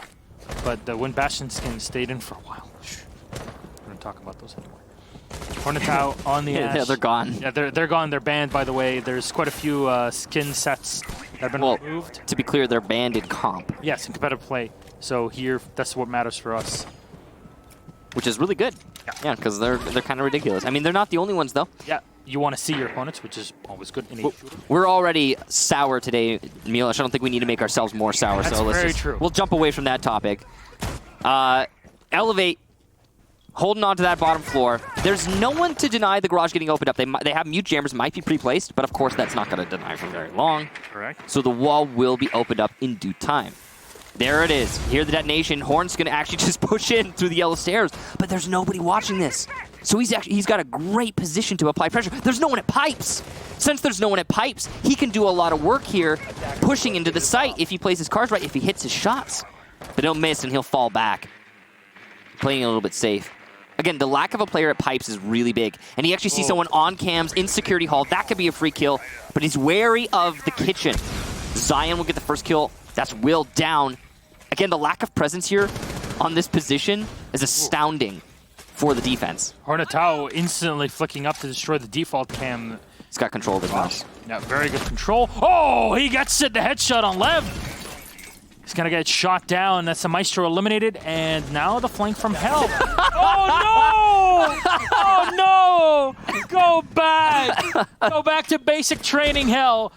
But the Wind Bastion skin stayed in for a while. We're going to talk about those anymore. Hornetau on the Ash. Yeah, they're gone. Yeah, they're gone. They're banned, by the way. There's quite a few skin sets that have been removed. To be clear, they're banned in comp. Yes, in competitive play. So here, that's what matters for us. Which is really good. Yeah, because they're kind of ridiculous. I mean, they're not the only ones, though. Yeah, you want to see your opponents, which is always good in a shooter. We're already sour today, Milos. I don't think we need to make ourselves more sour. That's so let's very true. We'll jump away from that topic. Elevate, holding on to that bottom floor. There's no one to deny the garage getting opened up. They have mute jammers, might be pre-placed, but of course that's not going to deny for very long. Correct. So the wall will be opened up in due time. There it is. Hear the detonation. Horn's going to actually just push in through the yellow stairs, but there's nobody watching this. So he's got a great position to apply pressure. There's no one at pipes. Since there's no one at pipes, he can do a lot of work here, pushing into the site if he plays his cards right, if he hits his shots. But he'll miss and he'll fall back. Playing a little bit safe. Again, the lack of a player at pipes is really big. And he actually sees someone on cams in security hall. That could be a free kill, but he's wary of the kitchen. Zion will get the first kill. That's Will down. Again, the lack of presence here on this position is astounding. for the defense. Hornetau instantly flicking up to destroy the default cam. He's got control of his mouse. Yeah, very good control. Oh, he gets it, the headshot on Lev. He's gonna get shot down. That's the Maestro eliminated, and now the flank from Hell. Oh no! Oh no! Go back! Go back to basic training, Hell.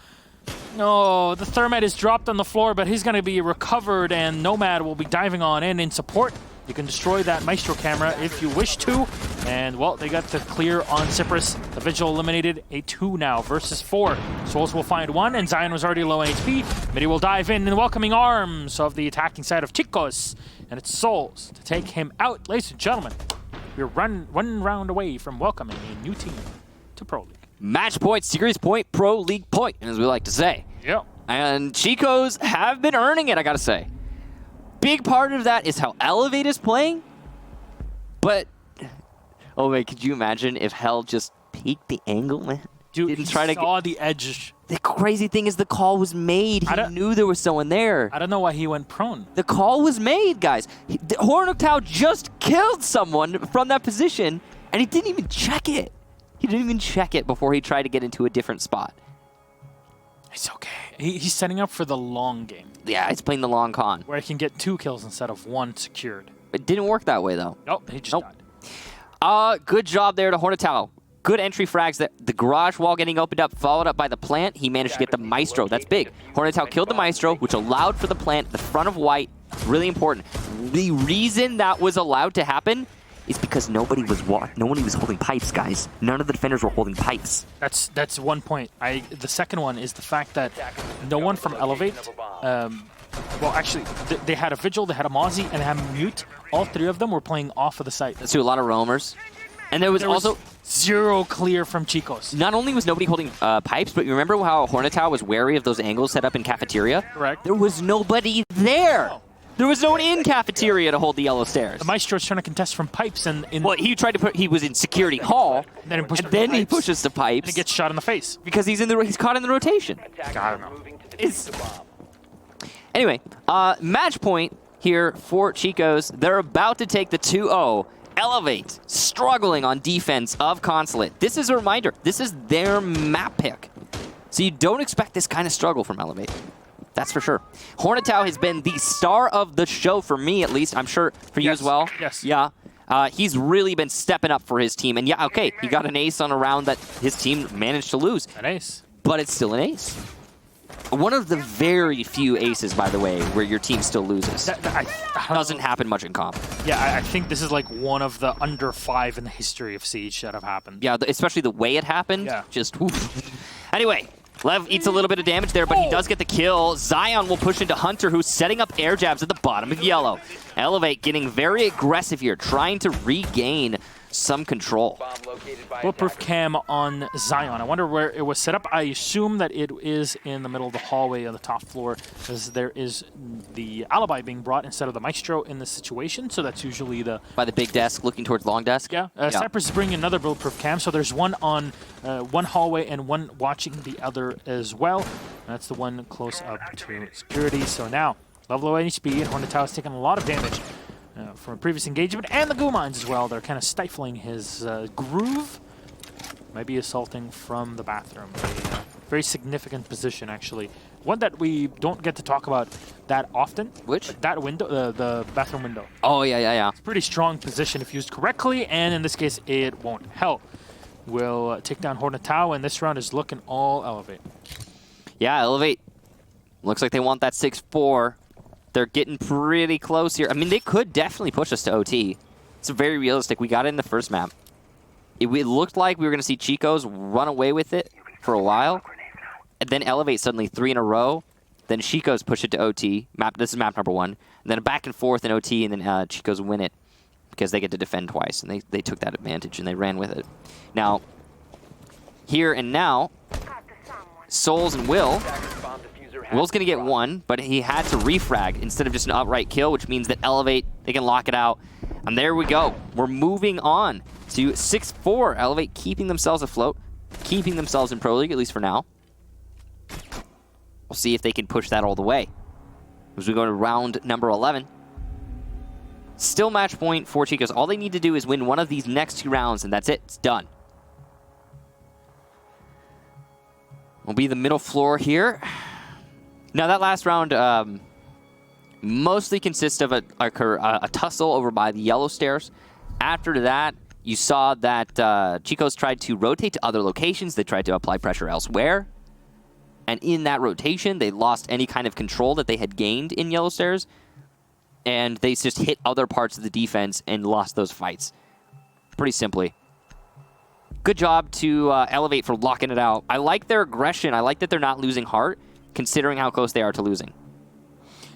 No, the Thermite is dropped on the floor, but he's gonna be recovered, and Nomad will be diving on in support. You can destroy that Maestro camera if you wish to. And, well, they got the clear on Cypress. The Vigil eliminated. A 2 now versus 4. Souls will find 1, and Zion was already low on HP. Midi will dive in the welcoming arms of the attacking side of Chicos. And it's Souls to take him out. Ladies and gentlemen, we're one round away from welcoming a new team to Pro League. Match point, series point, Pro League point, as we like to say. Yep. And Chicos have been earning it, I gotta say. Big part of that is how Elevate is playing, but oh wait, could you imagine if Hell just peeked the angle, man? Dude, Didn't he try to saw the edge. The crazy thing is the call was made. He knew there was someone there. I don't know why he went prone. The call was made, guys. Hornetau just killed someone from that position, and he didn't even check it. He didn't even check it before he tried to get into a different spot. It's okay. He's setting up for the long game. Yeah, he's playing the long con. Where he can get 2 kills instead of 1 secured. It didn't work that way, though. Nope, he just died. Good job there to Hornetau. Good entry frags. The garage wall getting opened up, followed up by the plant. He managed to get the Maestro. That's big. Hornetau killed the Maestro, which allowed for the plant. The front of white, really important. The reason that was allowed to happen is because nobody was holding pipes, guys. None of the defenders were holding pipes. That's one point. The second one is the fact that no one from Elevate. Well, actually, they had a Vigil, they had a Mozzie, and they had a Mute. All 3 of them were playing off of the site. Let's do a lot of roamers. And there was also 0 clear from Chicos. Not only was nobody holding pipes, but you remember how Hornetau was wary of those angles set up in cafeteria? Correct. There was nobody there. No. There was no one in cafeteria to hold the yellow stairs. The Maestro's trying to contest from pipes, and well, he was in security hall, and then he pushes the pipes, and he gets shot in the face because he's caught in the rotation. I don't know. Anyway, match point here for Chicos. They're about to take the 2-0. Elevate, struggling on defense of Consulate. This is a reminder. This is their map pick. So you don't expect this kind of struggle from Elevate. That's for sure. Hornetau has been the star of the show for me, at least. I'm sure for you as well. Yes. Yeah. He's really been stepping up for his team. And yeah, okay, he got an ace on a round that his team managed to lose. An ace. But it's still an ace. One of the very few aces, by the way, where your team still loses. Doesn't happen much in comp. Yeah, I think this is like one of the under 5 in the history of Siege that have happened. Yeah, especially the way it happened. Yeah. Just woof. Anyway, Lev eats a little bit of damage there, but he does get the kill. Zion will push into Hunter, who's setting up air jabs at the bottom of yellow. Elevate getting very aggressive here, trying to regain some control. Bulletproof cam on Zion. I wonder where it was set up. I assume that it is in the middle of the hallway on the top floor, because there is the alibi being brought instead of the Maestro in this situation. So that's usually the... By the big desk, looking towards long desk? Yeah. Cypress is bringing another bulletproof cam. So there's one on one hallway and one watching the other as well. That's the one close up to security. So now, level low HP, and Hornetau has taken a lot of damage from a previous engagement, and the goo mines as well. They're kind of stifling his groove. Might be assaulting from the bathroom. A very significant position, actually. One that we don't get to talk about that often. Which? That window, the bathroom window. Oh, yeah. It's a pretty strong position if used correctly, and in this case, it won't help. We'll take down Hornetau, and this round is looking all Elevate. Yeah, Elevate. Looks like they want that 6-4. They're getting pretty close here. I mean, they could definitely push us to OT. It's very realistic. We got it in the first map. It looked like we were going to see Chicos run away with it for a while, and then Elevate suddenly 3 in a row. Then Chicos push it to OT. This is map number 1. And then a back and forth in OT, and then Chicos win it because they get to defend twice, and they took that advantage, and they ran with it. Now, here and now, Souls and Will's going to get 1, but he had to refrag instead of just an outright kill, which means that Elevate, they can lock it out. And there we go. We're moving on to 6-4. Elevate keeping themselves afloat, keeping themselves in Pro League, at least for now. We'll see if they can push that all the way as we go to round number 11. Still match point for CHICOS. All they need to do is win one of these next 2 rounds, and that's it. It's done. Will be the middle floor here. Now, that last round mostly consists of a tussle over by the yellow stairs. After that, you saw that CHICOS tried to rotate to other locations. They tried to apply pressure elsewhere. And in that rotation, they lost any kind of control that they had gained in yellow stairs. And they just hit other parts of the defense and lost those fights. Pretty simply. Good job to Elevate for locking it out. I like their aggression. I like that they're not losing heart, considering how close they are to losing.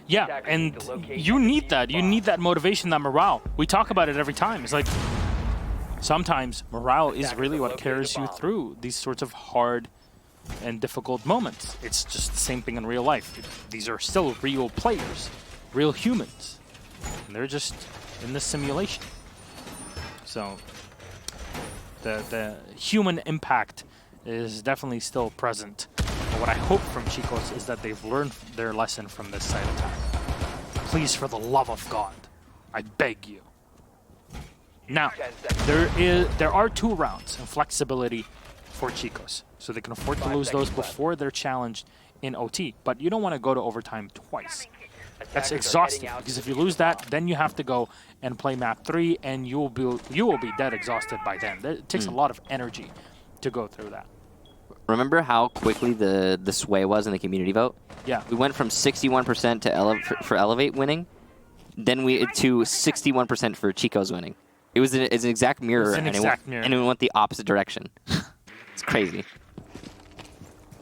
Yeah, and you need that. You need that motivation, that morale. We talk about it every time. It's like, sometimes morale is really what carries you through these sorts of hard and difficult moments. It's just the same thing in real life. These are still real players, real humans. And they're just in this simulation. So the human impact is definitely still present. But what I hope from CHICOS is that they've learned their lesson from this side attack. Please, for the love of God, I beg you. Now, there are 2 rounds in flexibility for CHICOS, so they can afford to lose those before they're challenged in OT. But you don't want to go to overtime twice. That's exhausting, because if you lose that, then you have to go and play map 3, and you will be dead exhausted by then. It takes a lot of energy to go through that. Remember how quickly the sway was in the community vote? Yeah. We went from 61% to for Elevate winning, then to 61% for CHICOS winning. It was an exact mirror, and it went the opposite direction. It's crazy.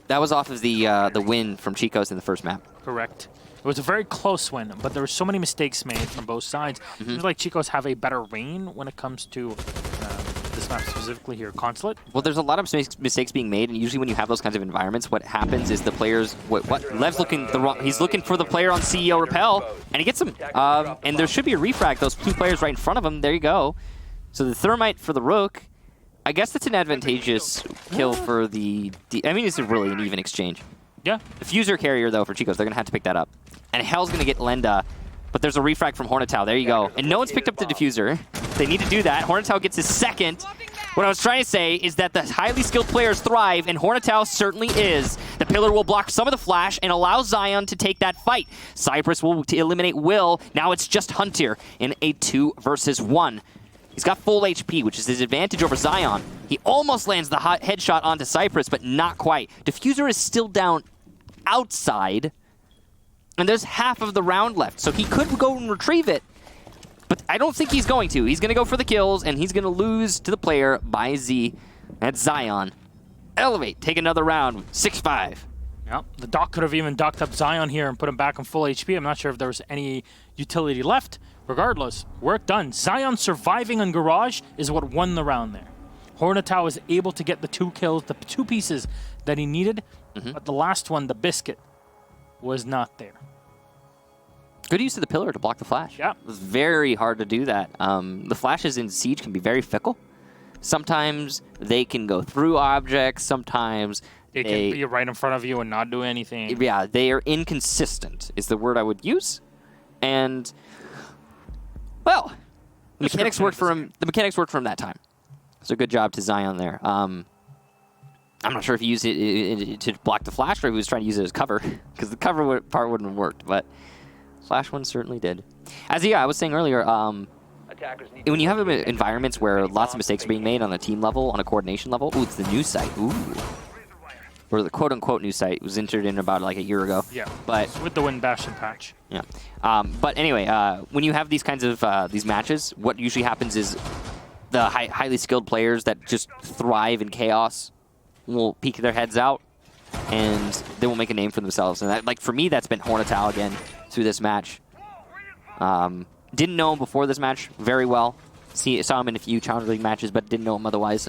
That was off of the win from CHICOS in the first map. Correct. It was a very close win, but there were so many mistakes made from both sides. It seems like CHICOS have a better reign when it comes to this map specifically here, Consulate. Well, there's a lot of mistakes being made, and usually when you have those kinds of environments, what happens is the players... Lev's looking the wrong... He's looking for the player on CEO Repel, and he gets him. And there should be a refrag. Those 2 players right in front of him. There you go. So the Thermite for the Rook. I guess that's an advantageous kill for the... I mean, this is really an even exchange. Yeah. Diffuser carrier, though, for CHICOS. They're going to have to pick that up. And Hell's going to get Lenda, but there's a refrag from Hornetau. There you go. And no one's picked up the Diffuser. They need to do that. Hornetau gets his second. What I was trying to say is that the highly skilled players thrive, and Hornetau certainly is. The Pillar will block some of the flash and allow Zion to take that fight. Cypress will eliminate Will. Now it's just Hunter in a 2 versus 1. He's got full HP, which is his advantage over Zion. He almost lands the hot headshot onto Cypress, but not quite. Diffuser is still down outside, and there's half of the round left, so he could go and retrieve it, but I don't think he's going to. He's going to go for the kills, and he's going to lose to the player by Z. That's Zion. Elevate, take another round, 6-5. Yeah, the Doc could have even docked up Zion here and put him back on full HP. I'm not sure if there was any utility left. Regardless, work done. Zion surviving on Garage is what won the round there. Hornetau was able to get the 2 kills, the 2 pieces that he needed, but the last one, the Biscuit, was not there. Good use of the Pillar to block the flash. Yeah. It was very hard to do that. The flashes in Siege can be very fickle. Sometimes they can go through objects. Sometimes they can be right in front of you and not do anything. Yeah, they are inconsistent is the word I would use. And, well, the mechanics worked for him. The mechanics worked for him that time. So good job to Zion there. I'm not sure if he used it to block the flash or if he was trying to use it as cover, because the cover part wouldn't have worked, but flash one certainly did. As I was saying earlier, when you have environments where lots of mistakes are being made on a team level, on a coordination level, ooh, it's the news site, ooh. Or the quote-unquote news site was entered in about like a year ago. Yeah, but with the Wind Bastion patch. Yeah. But anyway, when you have these kinds of these matches, what usually happens is the highly skilled players that just thrive in chaos will peek their heads out, and they will make a name for themselves. And that, like for me, that's been Hornetau again through this match. Didn't know him before this match very well. Saw him in a few Challenger League matches, but didn't know him otherwise.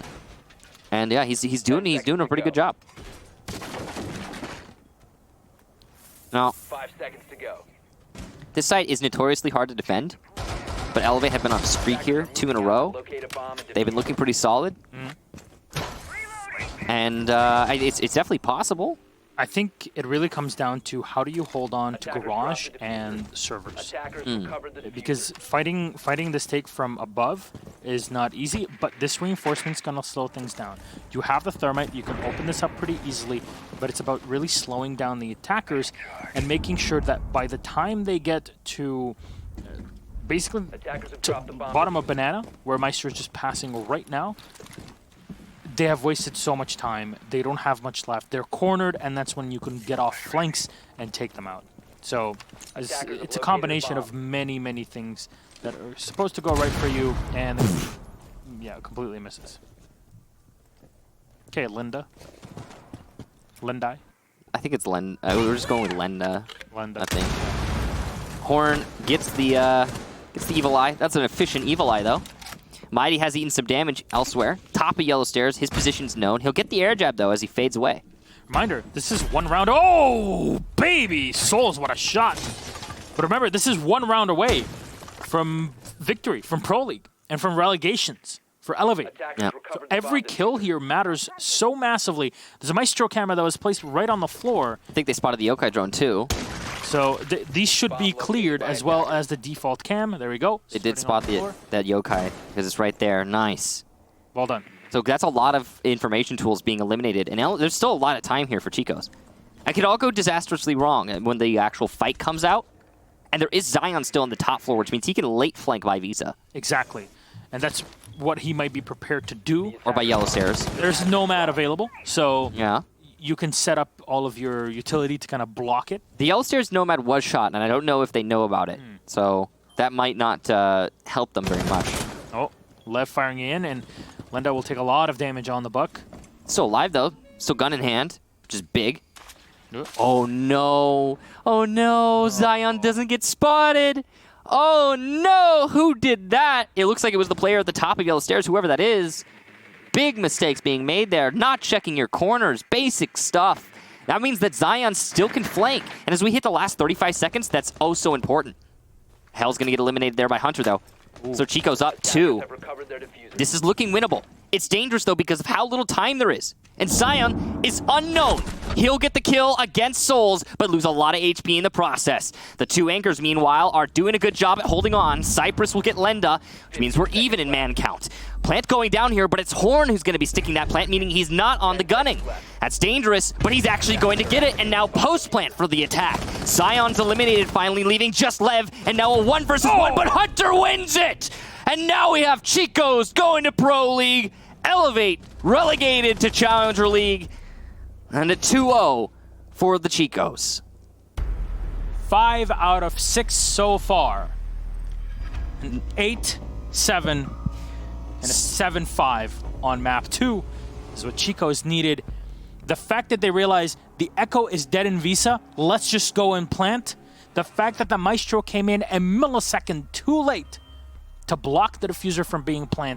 And yeah, he's doing a pretty good job. Now, 5 seconds to go. This site is notoriously hard to defend, but Elevate have been on a streak here, 2 in a row. They've been looking pretty solid. And it's definitely possible. I think it really comes down to how do you hold on to garage and servers. Attackers recovered the Because fighting this take from above is not easy, but this reinforcement's gonna slow things down. You have the thermite, you can open this up pretty easily, but it's about really slowing down the attackers and making sure that by the time they get to basically Attackers have to dropped the bomb. bottom of Banana, where Meister is just passing right now, they have wasted so much time. They don't have much left. They're cornered, and that's when you can get off flanks and take them out. So it's a combination of many, many things that are supposed to go right for you, and yeah, it completely misses. Okay, Lendai. I think it's Len. We're just going with Lenda. I think. Horn gets the evil eye. That's an efficient evil eye, though. Mighty has eaten some damage elsewhere. Top of yellow stairs. His position's known. He'll get the air jab, though, as he fades away. Reminder, this is 1 round. Oh, baby! Souls, what a shot. But remember, this is 1 round away from victory, from Pro League, and from relegations for Elevate. Attackers Yeah. recovered the Every bomb kill here matters so massively. There's a Maestro camera that was placed right on the floor. I think they spotted the yokai drone, too. So these should be cleared as well as the default cam. There we go. They did Starting on spot the floor. that yokai, because it's right there. Nice. Well done. So that's a lot of information tools being eliminated, and there's still a lot of time here for CHICOS. It could all go disastrously wrong when the actual fight comes out, and there is Zion still on the top floor, which means he can late flank by Visa. Exactly. And that's what he might be prepared to do. Or by yellow stairs. There's Nomad available, so Yeah. you can set up all of your utility to kind of block it. The yellow stairs Nomad was shot, and I don't know if they know about it. So that might not help them very much. Oh, Lev firing in, and Lenda will take a lot of damage on the buck. Still alive, though. Still gun in hand, which is big. Yep. Oh, no. Oh, no. Zion doesn't get spotted. Oh, no. Who did that? It looks like it was the player at the top of yellow stairs, whoever that is. Big mistakes being made there. Not checking your corners. Basic stuff. That means that Zion still can flank. And as we hit the last 35 seconds, that's oh so important. Hell's going to get eliminated there by Hunter, though. So Chico's up 2. have recovered their diffuser. This is looking winnable. It's dangerous, though, because of how little time there is. And Zion is unknown. He'll get the kill against Souls, but lose a lot of HP in the process. The 2 anchors, meanwhile, are doing a good job at holding on. Cypress will get Lenda, which means we're even in man count. Plant going down here, but it's Horn who's going to be sticking that plant, meaning he's not on the gunning. That's dangerous, but he's actually going to get it, and now post-plant for the attack. Zion's eliminated, finally leaving just Lev, and now a 1 versus 1, but Hunter wins it! And now we have CHICOS going to Pro League, Elevate relegated to Challenger League, and a 2-0 for the CHICOS. 5 out of 6 so far. An 8-7 and a 7-5 on map 2 is what CHICOS needed. The fact that they realized the Echo is dead in Visa, let's just go and plant. The fact that the Maestro came in a millisecond too late to block the diffuser from being planted.